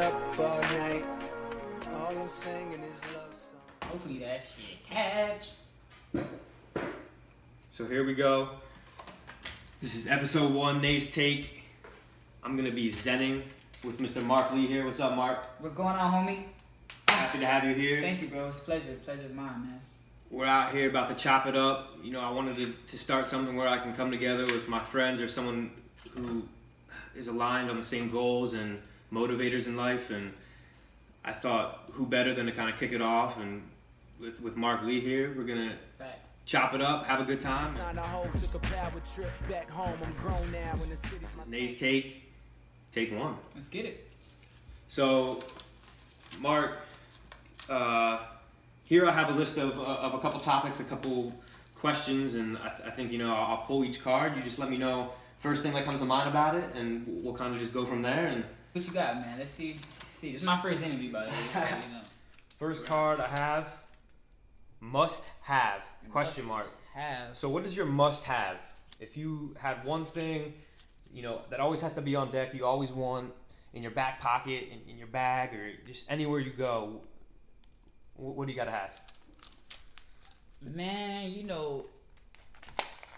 up all night. All I'm singing is love song. Hopefully that shit catch. So here we go. This is episode 1, Nate's Take. I'm gonna be zenning with Mr. Marc Lee here. What's up, Marc? What's going on, homie? Happy to have you here. Thank you, bro. It's a pleasure. The pleasure's mine, man. We're out here about to chop it up. You know, I wanted to start something where I can come together with my friends or someone who is aligned on the same goals and motivators in life. And I thought, who better than to kind of kick it off? And with Marc Lee here, we're gonna Facts. chop it up, have a good time. Nate's Take 1. Let's get it. So, Marc, here I have a list of a couple topics, a couple questions, and I think, you know, I'll pull each card. You just let me know first thing that comes to mind about it, and we'll kind of just go from there. And what you got, man? Let's see. It's my first interview, by the way. So, you know. First card I have, must have, question mark. Have. So what is your must have? If you had one thing, you know, that always has to be on deck, you always want in your back pocket, in your bag, or just anywhere you go, what do you got to have? Man, you know,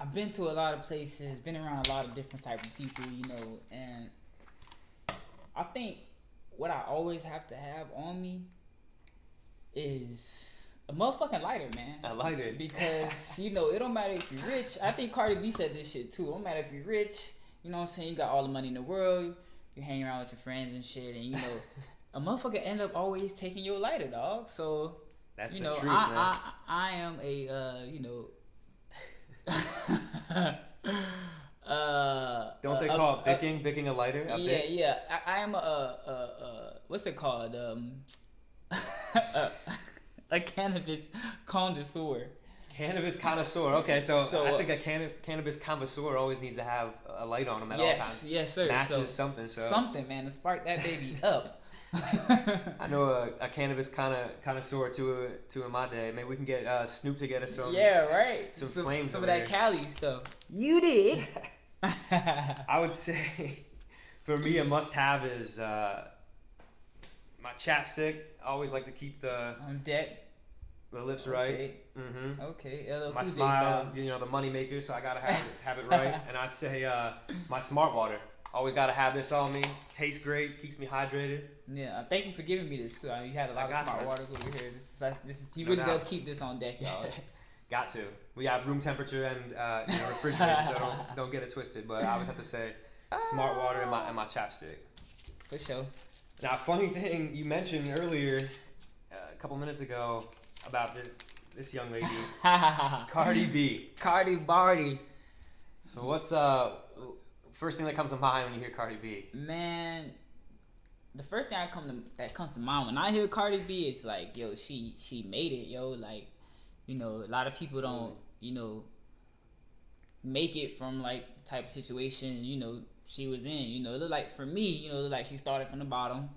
I've been to a lot of places, been around a lot of different type of people, you know, and I think what I always have to have on me is a motherfucking lighter, man. A lighter. Because, you know, it don't matter if you're rich. I think Cardi B said this shit too. It don't matter if you're rich, you know what I'm saying? You got all the money in the world, you're hanging around with your friends and shit, and, you know, a motherfucker end up always taking your lighter, dog. So, that's you the know, truth, man. I am a, you know... Don't they call it Bicking a lighter? Yeah. I am a what's it called? A cannabis connoisseur. Cannabis connoisseur. Okay, so I think a cannabis connoisseur always needs to have a light on him at all times. Yes, sir. Matches something. So something, man, to spark that baby up. I know a cannabis connoisseur too in my day. Maybe we can get Snoop to get us some. Yeah, right. Some flames. Some over of that here. Cali stuff. You did. I would say, for me, a must-have is my chapstick. I always like to keep the on deck. The lips right. Okay. Mm-hmm. Okay. My smile, you know, the money maker. So I gotta have it right. And I'd say my smart water. Always gotta have this on me. Tastes great. Keeps me hydrated. Yeah, thank you for giving me this too. You had a lot of smart waters over here. This is he really does keep this on deck, y'all. Got to. We have room temperature and refrigerated, so don't get it twisted. But I would have to say smart water and my chapstick. For sure. Now, funny thing you mentioned earlier, a couple minutes ago, about this young lady, Cardi B. Cardi Barty. So what's first thing that comes to mind when you hear Cardi B? Man, the first thing that comes to mind when I hear Cardi B is like, yo, she made it, yo. Like, you know, a lot of people don't, you know, make it from like the type of situation, you know, she was in. You know, it looked like, for me, you know, it looked like she started from the bottom,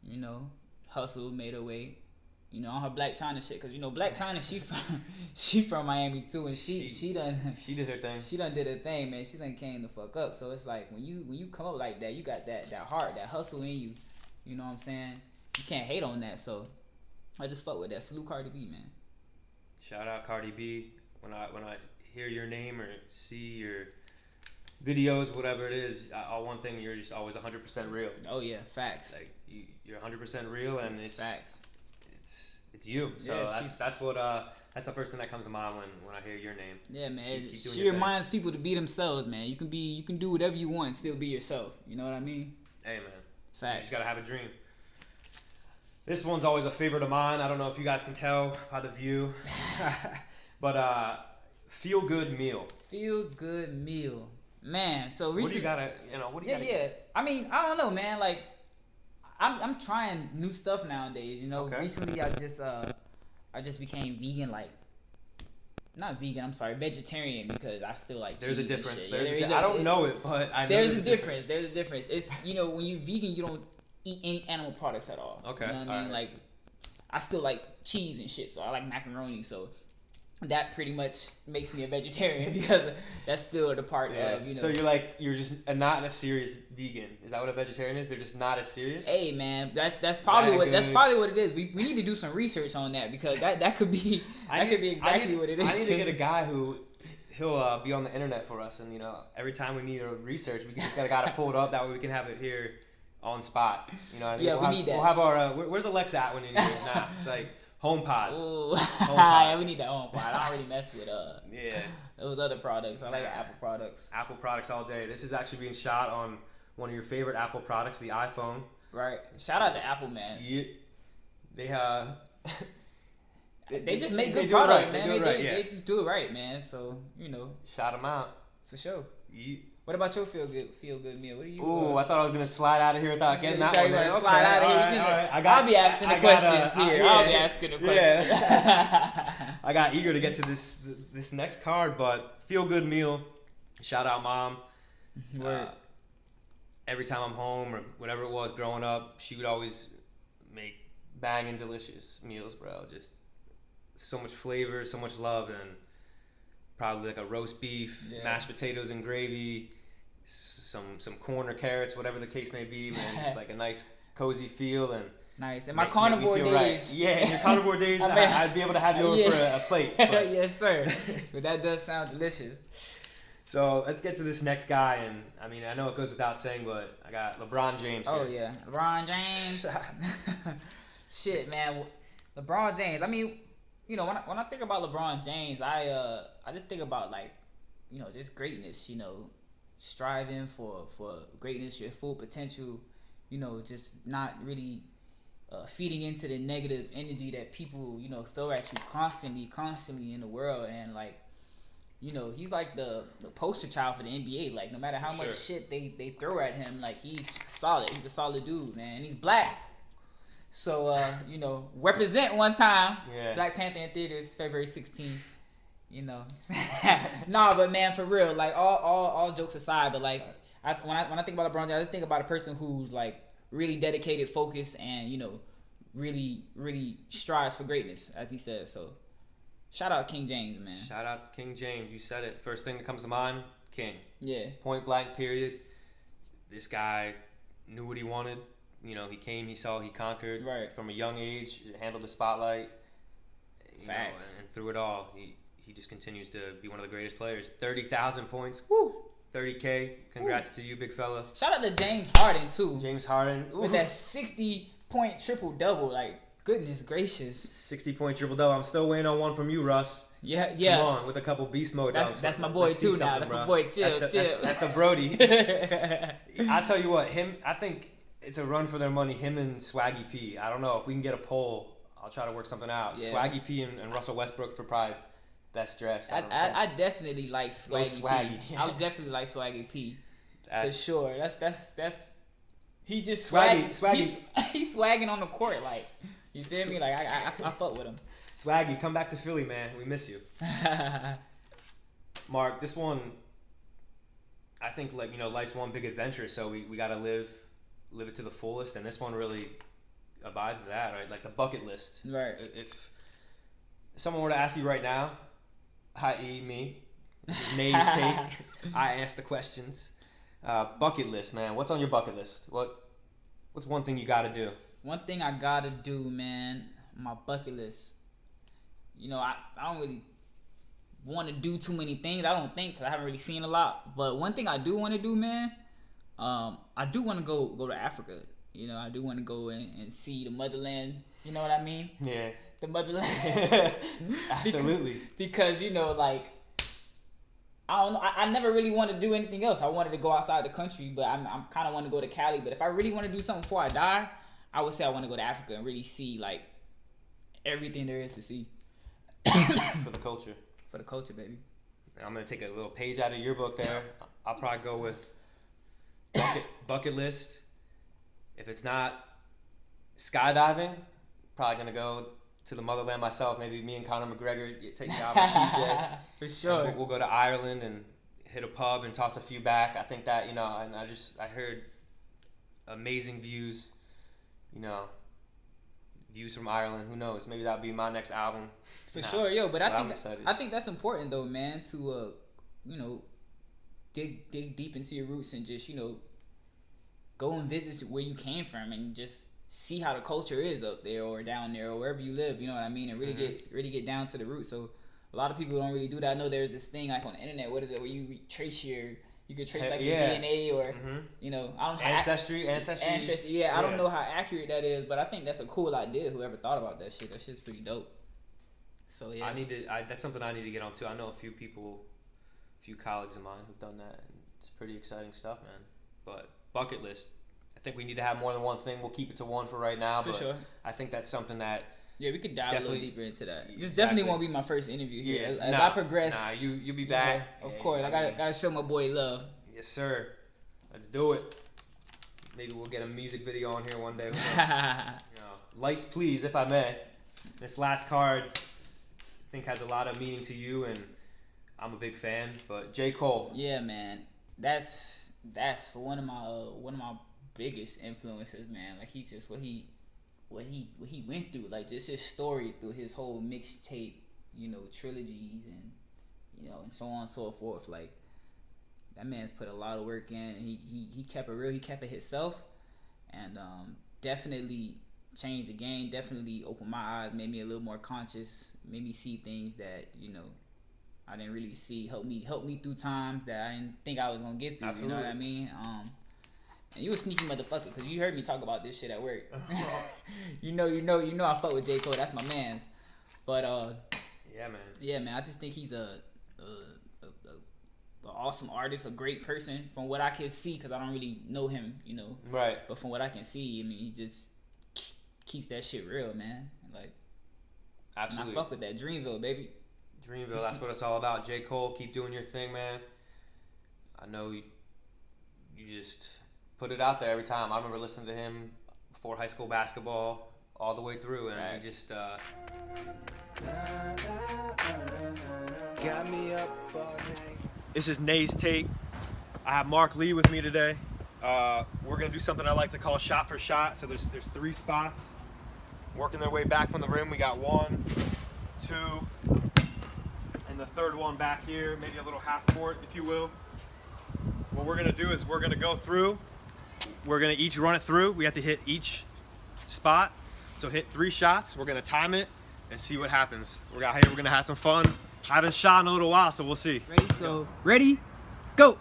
you know, hustled, made her way, you know, on her Black China shit. Cause you know, Black China, she from Miami too, and she did her thing. She done did her thing, man. She done came the fuck up. So it's like when you come up like that, you got that heart, that hustle in you. You know what I'm saying? You can't hate on that. So I just fuck with that. Salute Cardi B, man. Shout out Cardi B. When I hear your name or see your videos, whatever it is, one thing, you're just always 100% real. Oh yeah, facts. Like you're 100% real, and it's facts. It's you. So yeah, that's the first thing that comes to mind when I hear your name. Yeah, man. Keep she reminds people to be themselves, man. You can do whatever you want and still be yourself. You know what I mean? Hey, man. Facts. You just gotta have a dream. This one's always a favorite of mine. I don't know if you guys can tell by the view, but feel good meal. Feel good meal, man. So recently, what do you gotta? What do you gotta? Yeah. I mean, I don't know, man. Like, I'm trying new stuff nowadays. You know, recently I just became vegan. Like, not vegan. I'm sorry, vegetarian, because I still like. There's a difference. Yeah, I don't know it, but I know there's a difference. There's a difference. It's, you know, when you're vegan, you don't eat any animal products at all. Okay. You know what I mean? Like, I still like cheese and shit, so I like macaroni. So that pretty much makes me a vegetarian because that's still the part of, you know. So you're just not a serious vegan. Is that what a vegetarian is? They're just not as serious? Hey man, that's probably what it is. We need to do some research on that because that could be exactly what it is. I need to get a guy who he'll be on the internet for us, and every time we need a research, we just gotta pull it up. That way we can have it here on spot. Yeah, we need that. We'll have our where's Alexa at when you need it? Nah, it's like HomePod. Ooh. HomePod. Yeah, we need that HomePod. I don't really mess with those other products. I like Apple products. Apple products all day. This is actually being shot on one of your favorite Apple products, the iPhone. Right. Shout out to Apple, man. Yeah. They just make good products, man. They just do it right, man. So shout them out for sure. Yeah. What about your feel good meal? What do you? Ooh, I thought I was gonna slide out of here without getting that one. Okay. Slide out of here. All right. I'll be asking the questions here. I'll be asking the questions. Yeah. I got eager to get to this next card, but feel good meal. Shout out mom. Every time I'm home or whatever it was growing up, she would always make banging delicious meals, bro. Just so much flavor, so much love, and probably like a roast beef, mashed potatoes and gravy, some corn or carrots, whatever the case may be, man. Just like a nice cozy feel and nice. In my carnivore days, right. Yeah, in your carnivore days, I'd be able to have you over for a plate. But. Yes, sir. But that does sound delicious. So let's get to this next guy, and I know it goes without saying, but I got LeBron James here. Oh yeah, LeBron James. Shit, man, LeBron James. I mean, when I think about LeBron James, I just think about just greatness. Striving for greatness, your full potential. Just not really feeding into the negative energy that people throw at you constantly in the world, and he's like the poster child for the NBA. Like, no matter how much shit they throw at him, like, he's solid. He's a solid dude, man. And he's black. So, represent one time. Yeah. Black Panther in theaters, February 16th. Nah, but man, for real, like, all jokes aside, but like, when I think about LeBron James, I just think about a person who's like really dedicated, focused, and really, really strives for greatness, as he says. So, shout out King James, man. Shout out to King James. You said it. First thing that comes to mind, King. Yeah. Point blank, period. This guy knew what he wanted. He came, he saw, he conquered. Right. From a young age, handled the spotlight. Facts. And through it all, he just continues to be one of the greatest players. 30,000 points. Woo. 30K. Congrats to you, big fella. Shout out to James Harden, too. James Harden. Ooh. With that 60-point triple-double. Like, goodness gracious. 60-point triple-double. I'm still waiting on one from you, Russ. Yeah. Come on, with a couple beast mode dunks. That's my boy, too, now. That's my boy. Chill. That's the Brody. I tell you what, I think it's a run for their money, him and Swaggy P. I don't know. If we can get a poll, I'll try to work something out. Yeah. Swaggy P and Russell Westbrook for pride. Best dressed. I definitely like Swaggy P. Yeah. I would definitely like Swaggy P. For That's sure. That's he just Swaggy. He's swagging on the court, like, you feel me? Like, I fuck with him. Swaggy, come back to Philly, man. We miss you. Mark, this one, I think, life's one big adventure, so we gotta live it to the fullest, and this one really abides to that, right? Like the bucket list. Right. If someone were to ask you right now, i.e. me, this is Nays take, I ask the questions. Bucket list, man. What's on your bucket list? What's one thing you gotta do? One thing I gotta do, man, my bucket list. I don't really want to do too many things. I don't think, because I haven't really seen a lot. But one thing I do want to do, man, I do want to go to Africa. I do want to go and see the motherland. You know what I mean? Yeah. The motherland. Absolutely. Because I don't know. I never really wanted to do anything else. I wanted to go outside the country, but I'm kind of want to go to Cali. But if I really want to do something before I die, I would say I want to go to Africa and really see like everything there is to see. For the culture. For the culture, baby. I'm gonna take a little page out of your book there. I'll probably go with bucket list. If it's not skydiving, probably gonna go to the motherland myself. Maybe me and Conor McGregor take Calvin PJ. For sure. We'll go to Ireland and hit a pub and toss a few back. I think that, and I heard amazing views, Views from Ireland. Who knows? Maybe that'll be my next album. For sure, yo. But I'm excited. I think that's important though, man. To dig deep into your roots and just go and visit where you came from and just see how the culture is up there or down there or wherever you live. You know what I mean? And really get down to the roots. So a lot of people don't really do that. I know there's this thing like on the internet. What is it? Where you trace your your DNA or I don't know ancestry. Yeah, I don't know how accurate that is, but I think that's a cool idea. Whoever thought about that shit, that shit's pretty dope. So yeah, that's something I need to get on too. I know a few colleagues of mine who've done that, and it's pretty exciting stuff, man. But bucket list, I think we need to have more than one thing. We'll keep it to one for right now, but sure. I think that's something that we could dive a little deper into that. This definitely won't be my first interview here. As I progress, you'll be back. Of course, I gotta show my boy love. Yes, sir. Let's do it. Maybe we'll get a music video on here one day. Lights, please, if I may. This last card, I think, has a lot of meaning to you, and I'm a big fan. But J. Cole. Yeah, man. That's one of my biggest influences, man. Like he just what he went through, like just his story through his whole mixtape, trilogies and so on and so forth. Like that man's put a lot of work in, and he kept it real. He kept it himself, and definitely changed the game. Definitely opened my eyes, made me a little more conscious, made me see things that I didn't really see. Helped me through times that I didn't think I was gonna get through. Absolutely. You know what I mean? And you a sneaky motherfucker because you heard me talk about this shit at work. you know I fuck with J. Cole. That's my man's. But yeah, man. I just think he's a awesome artist, a great person from what I can see, because I don't really know him, Right. But from what I can see, I mean, he just keeps that shit real, man. Like, absolutely. And I fuck with that Dreamville, baby. Dreamville, that's what it's all about. J. Cole, keep doing your thing, man. I know you just put it out there every time. I remember listening to him before high school basketball all the way through, and he just got me up all night. This is Nay's Take. I have Marc Lee with me today. We're gonna do something I like to call shot for shot. So there's 3 spots. Working their way back from the rim. We got 1, 2, and the third one back here, maybe a little half court, if you will. What we're gonna do is we're gonna go through. We're gonna each run it through. We have to hit each spot. So hit 3 shots. We're gonna time it and see what happens. We're gonna have some fun. I haven't shot in a little while, so we'll see. Ready? So ready, go.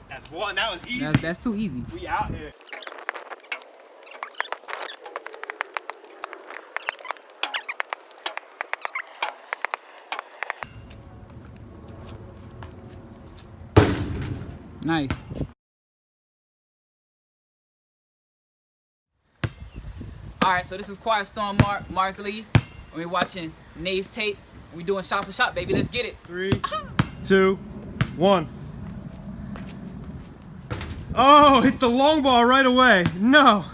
That's one. That was easy. That's too easy. We out here. Nice. Alright, so this is Quiet Storm Marc Lee. We're watching Nay's Tape. We doing shot for shot, baby. Let's get it. 3, 2, 1. Oh, it's the long ball right away. No.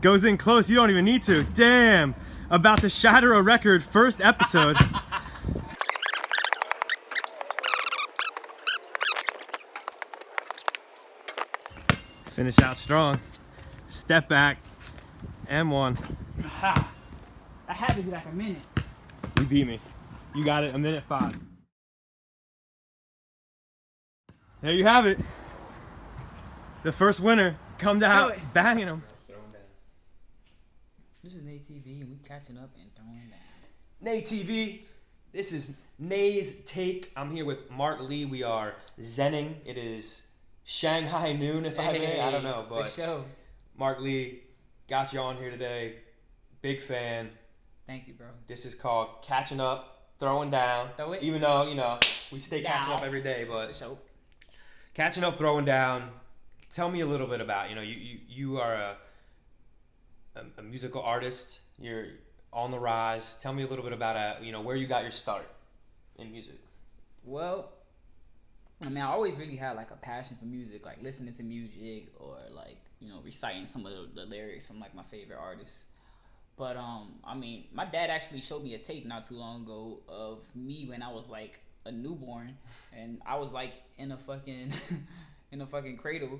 Goes in close. You don't even need to. Damn. About to shatter a record. First episode. Finish out strong. Step back. M1. Aha. I had to be like a minute. You beat me. You got it. 1:05. There you have it. The first winner comes out banging him. This is Nay TV, and we catching up and throwing down. Nay TV, this is Nay's Take. I'm here with Marc Lee. We are Zenning. It is Shanghai noon, if I may. I don't know, but show. Marc Lee, got you on here today. Big fan. Thank you, bro. This is called catching up, throwing down. Throw it. Even though we stay catching up every day, but catching up, throwing down. Tell me a little bit about you are a musical artist. You're on the rise. Tell me a little bit about where you got your start in music. Well, I mean, I always really had like a passion for music, like listening to music or like reciting some of the lyrics from like my favorite artists. But I mean, my dad actually showed me a tape not too long ago of me when I was like a newborn, and I was like in a fucking cradle,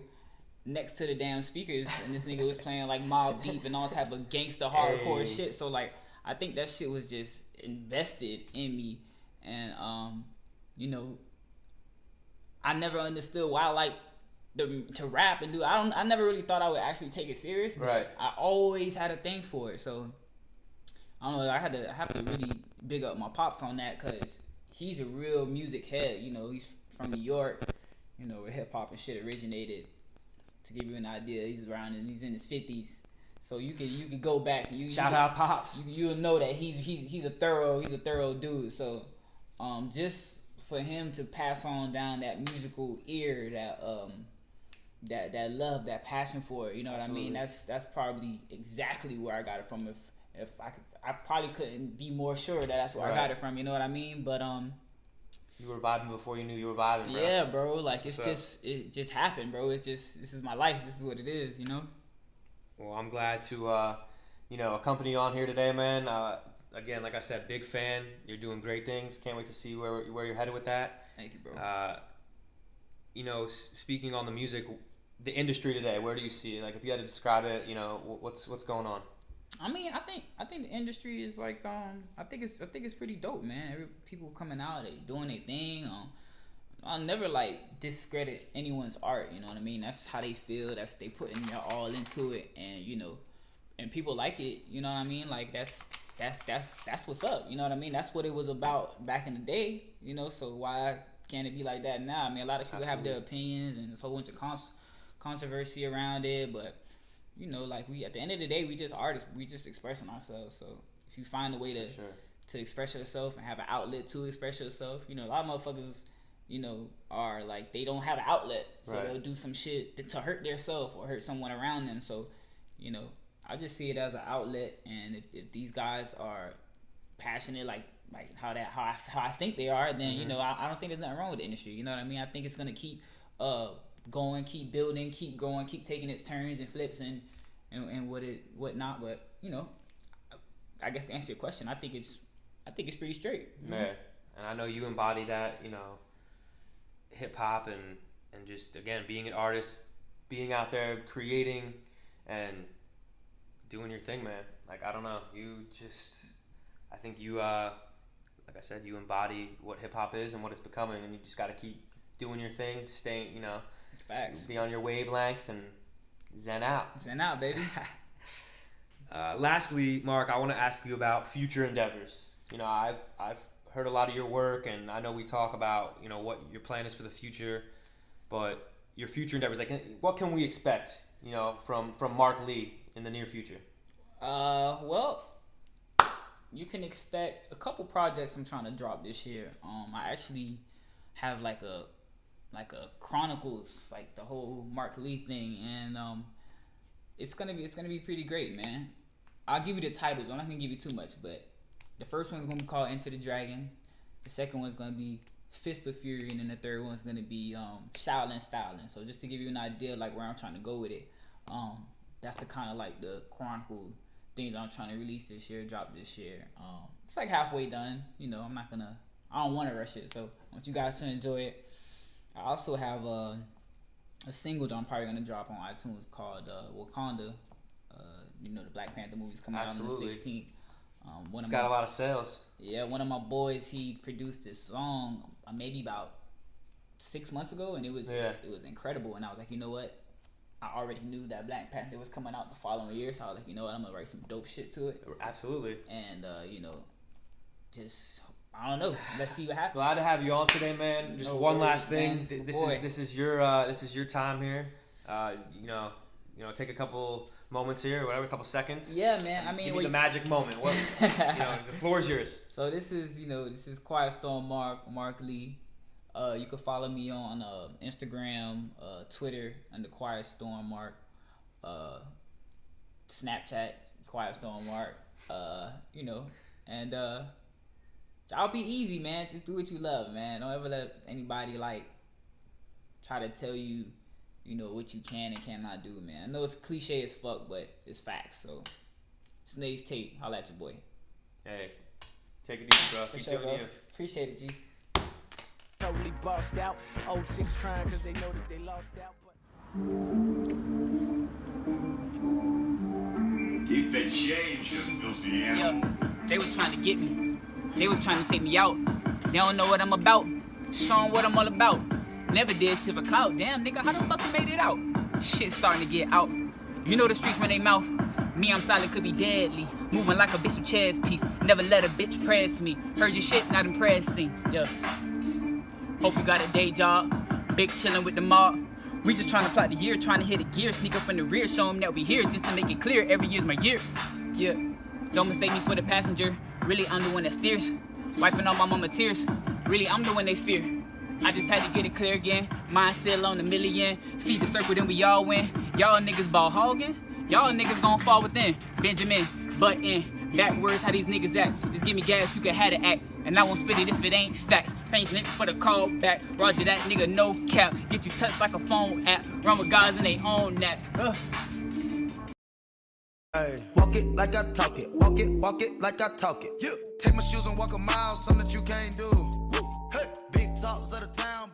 next to the damn speakers, and this nigga was playing like Mobb Deep and all type of gangster hardcore shit. So like, I think that shit was just invested in me, and you know, I never understood why like to rap and do. I never really thought I would actually take it serious. Right. I always had a thing for it. So I don't know. I have to really big up my pops on that, because he's a real music head. You know, he's from New York. You know, where hip hop and shit originated. To give you an idea, he's in his 50s. So you could go back and shout out Pops. You'll know that he's a thorough dude. So just for him to pass on down that musical ear, that love, that passion for it, you know what Absolutely. I mean? That's probably exactly where I got it from. If I probably couldn't be more sure that's where I got it from, you know what I mean? But you were vibing before you knew you were vibing, bro. Yeah, bro. Like, it just happened, bro. This is my life. This is what it is, you know? Well, I'm glad to, accompany you on here today, man. Again, like I said, big fan. You're doing great things. Can't wait to see where you're headed with that. Thank you, bro. Speaking on the music, the industry today, where do you see it? Like, if you had to describe it, what's going on? I mean, I think the industry is like I think it's pretty dope, man. People coming out, they doing their thing. I'll never like discredit anyone's art, you know what I mean? That's how they feel. That's they putting their all into it, and and people like it, you know what I mean? Like that's what's up, you know what I mean? That's what it was about back in the day, you know. So why can't it be like that now? I mean, a lot of people have their opinions, and there's a whole bunch of controversy around it, but like we at the end of the day, we just artists. We just expressing ourselves. So if you find a way to express yourself and have an outlet to express yourself, a lot of motherfuckers, are like they don't have an outlet, so they'll do some shit to hurt themselves or hurt someone around them. So, I just see it as an outlet, and if these guys are passionate, like how I think they are, then I don't think there's nothing wrong with the industry. You know what I mean? I think it's gonna keep going, keep building, keep growing, keep taking its turns and flips and whatnot. But I guess to answer your question, I think it's pretty straight. Man, and I know you embody that, hip hop and just again being an artist, being out there creating and doing your thing, man. Like, I don't know, I think you like I said, you embody what hip hop is and what it's becoming, and you just got to keep doing your thing, staying, Facts. Be on your wavelength and zen out. Zen out, baby. Lastly, Mark, I want to ask you about future endeavors. I've heard a lot of your work, and I know we talk about, what your plan is for the future, but your future endeavors, like, what can we expect, from Marc Lee in the near future? Well, you can expect a couple projects I'm trying to drop this year. I actually have like a chronicles, like the whole Marc Lee thing, and it's gonna be pretty great, man. I'll give you the titles. I'm not gonna give you too much, but the first one's gonna be called Enter the Dragon. The second one's gonna be Fist of Fury, and then the third one's gonna be Shaolin Styling. So just to give you an idea, like where I'm trying to go with it, that's the kind of like the chronicle things I'm trying to release this year, drop this year. It's like halfway done. I don't want to rush it, so I want you guys to enjoy it. I also have a single that I'm probably gonna drop on iTunes called Wakanda. The Black Panther movie's coming out on the 16th. It's got a lot of sales. Yeah, one of my boys, he produced this song maybe about 6 months ago, and it was incredible. And I was like, you know what? I already knew that Black Panther was coming out the following year, so I was like, you know what? I'm gonna write some dope shit to it. Absolutely. And just I don't know. Let's see what happens. Glad to have you on today, man. Just one last thing. This is your time here. Take a couple moments here, whatever, a couple seconds. Yeah, man. I mean, give me the magic moment. What? The floor is yours. So this is Quiet Storm Marc Lee. You can follow me on Instagram, Twitter under Quiet Storm Marc, Snapchat Quiet Storm Marc. And I'll be easy, man. Just do what you love, man. Don't ever let anybody try to tell you, what you can and cannot do, man. I know it's cliche as fuck, but it's facts. So, Snake's Tape. Holla at your boy. Hey, take it easy, bro. For sure, bro. Appreciate it, G. Totally bossed out. Old chicks crying cause they know that they lost out. Keep the change, you filthy animal. Yeah, they was trying to get me. They was trying to take me out. They don't know what I'm about. Show 'em what I'm all about. Never did shit for clout. Damn, nigga, how the fuck you made it out? Shit starting to get out. You know the streets when they mouth. Me, I'm silent, could be deadly. Moving like a bitch with chess piece. Never let a bitch press me. Heard your shit, not impressing. Yeah. Hope you got a day job. Big chillin' with the mob. We just trying to plot the year, trying to hit a gear. Sneak up in the rear, show 'em that we here. Just to make it clear, every year's my year. Yeah. Don't mistake me for the passenger. Really, I'm the one that steers. Wiping all my mama tears. Really, I'm the one they fear. I just had to get it clear again. Mine still on the million. Feed the circle, then we all win. Y'all niggas ball hogging. Y'all niggas gon' fall within. Benjamin, button. Backwards, how these niggas act. Just give me gas, you can have it act. And I won't spit it if it ain't facts. Thanks Nick for the call back. Roger that nigga, no cap. Get you touched like a phone app. Run with guys and they own that. Hey, walk it like I talk it. Walk it like I talk it. Yeah. Take my shoes and walk a mile, something that you can't do. Woo. Hey. Big talks of the town.